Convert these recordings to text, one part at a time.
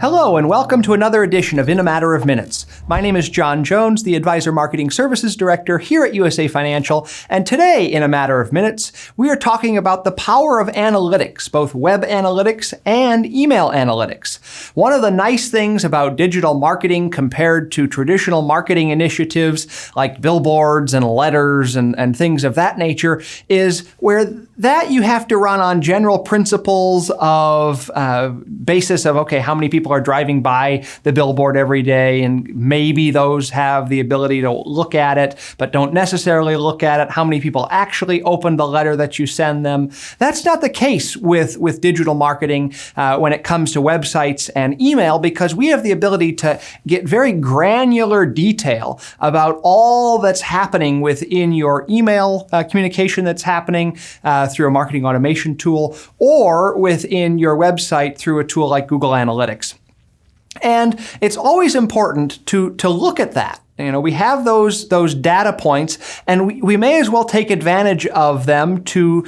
Hello and welcome to another edition of In a Matter of Minutes. My name is John Jones, the Advisor Marketing Services Director here at USA Financial, and today in A Matter of Minutes, we are talking about the power of analytics, both web analytics and email analytics. One of the nice things about digital marketing compared to traditional marketing initiatives like billboards and letters and things of that nature is where that you have to run on general principles of basis of, okay, how many people are driving by the billboard every day, and maybe those have the ability to look at it, but don't necessarily look at it. How many people actually open the letter that you send them? That's not the case with digital marketing when it comes to websites and email, because we have the ability to get very granular detail about all that's happening within your email communication that's happening through a marketing automation tool, or within your website through a tool like Google Analytics. And it's always important to look at that. You know, we have those data points, and we may as well take advantage of them to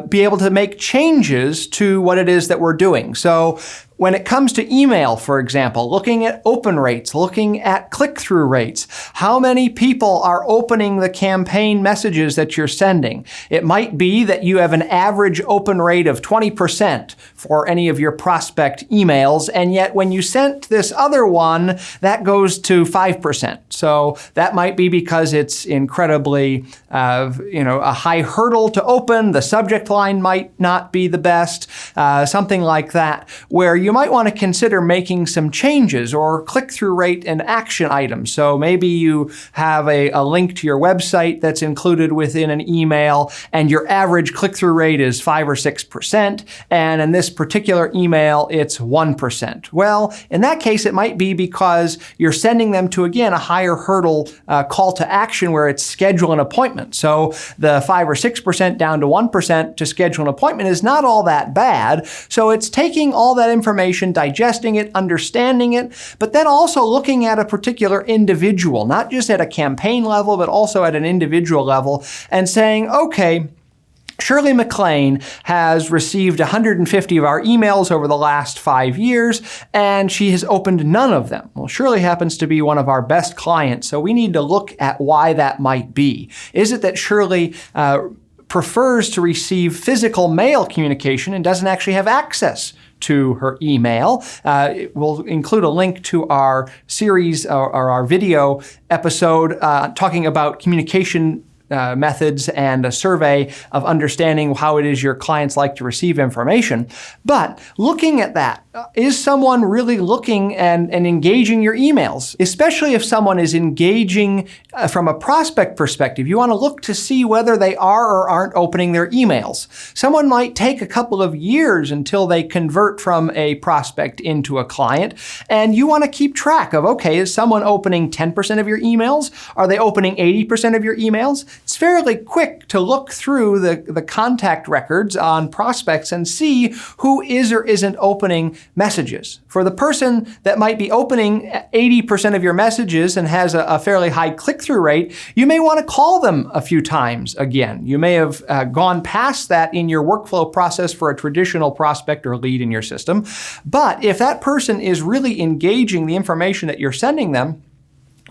be able to make changes to what it is that we're doing. So when it comes to email, for example, looking at open rates, looking at click-through rates, how many people are opening the campaign messages that you're sending? It might be that you have an average open rate of 20% for any of your prospect emails, and yet when you sent this other one, that goes to 5%. So that might be because it's incredibly, a high hurdle to open. The subject line might not be the best, something like that, where you might want to consider making some changes or click-through rate and action items. So maybe you have a link to your website that's included within an email, and your average click-through rate is 5 or 6%, and in this particular email, it's 1%. Well, in that case, it might be because you're sending them to, again, a higher hurdle call to action where it's schedule an appointment. So the 5 or 6% down to 1% to schedule an appointment is not all that bad. So it's taking all that information, digesting it, understanding it, but then also looking at a particular individual, not just at a campaign level, but also at an individual level, and saying, okay, Shirley McLean has received 150 of our emails over the last 5 years, and she has opened none of them. Well, Shirley happens to be one of our best clients, so we need to look at why that might be. Is it that Shirley prefers to receive physical mail communication and doesn't actually have access to her email? We'll include a link to our series or our video episode talking about communication methods and a survey of understanding how it is your clients like to receive information. But looking at that, is someone really looking and engaging your emails? Especially if someone is engaging from a prospect perspective, you want to look to see whether they are or aren't opening their emails. Someone might take a couple of years until they convert from a prospect into a client, and you want to keep track of, okay, is someone opening 10% of your emails? Are they opening 80% of your emails? It's fairly quick to look through the contact records on prospects and see who is or isn't opening messages. For the person that might be opening 80% of your messages and has a fairly high click-through rate, you may want to call them a few times again. You may have gone past that in your workflow process for a traditional prospect or lead in your system. But if that person is really engaging the information that you're sending them,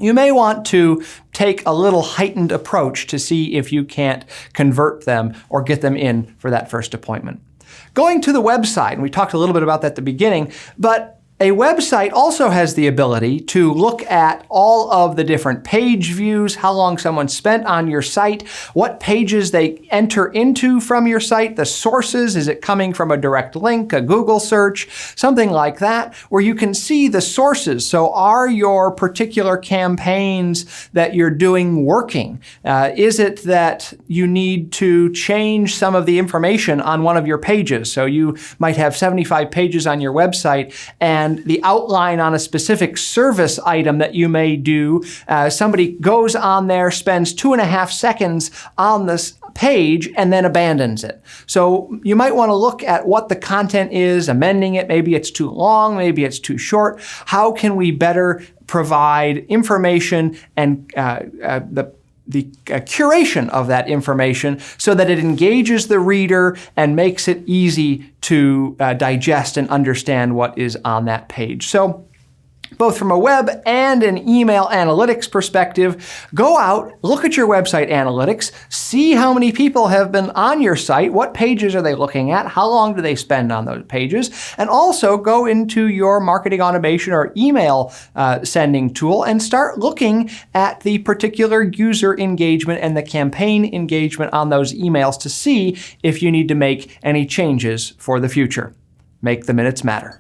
you may want to take a little heightened approach to see if you can't convert them or get them in for that first appointment. Going to the website, and we talked a little bit about that at the beginning, but a website also has the ability to look at all of the different page views, how long someone spent on your site, what pages they enter into from your site, the sources, is it coming from a direct link, a Google search, something like that, where you can see the sources. So are your particular campaigns that you're doing working? Is it that you need to change some of the information on one of your pages? So you might have 75 pages on your website, and the outline on a specific service item that you may do, somebody goes on there, spends 2.5 seconds on this page, and then abandons it. So you might want to look at what the content is, amending it. Maybe it's too long, maybe it's too short. How can we better provide information and the curation of that information so that it engages the reader and makes it easy to digest and understand what is on that page. So both from a web and an email analytics perspective, go out, look at your website analytics, see how many people have been on your site, what pages are they looking at, how long do they spend on those pages, and also go into your marketing automation or email sending tool and start looking at the particular user engagement and the campaign engagement on those emails to see if you need to make any changes for the future. Make the minutes matter.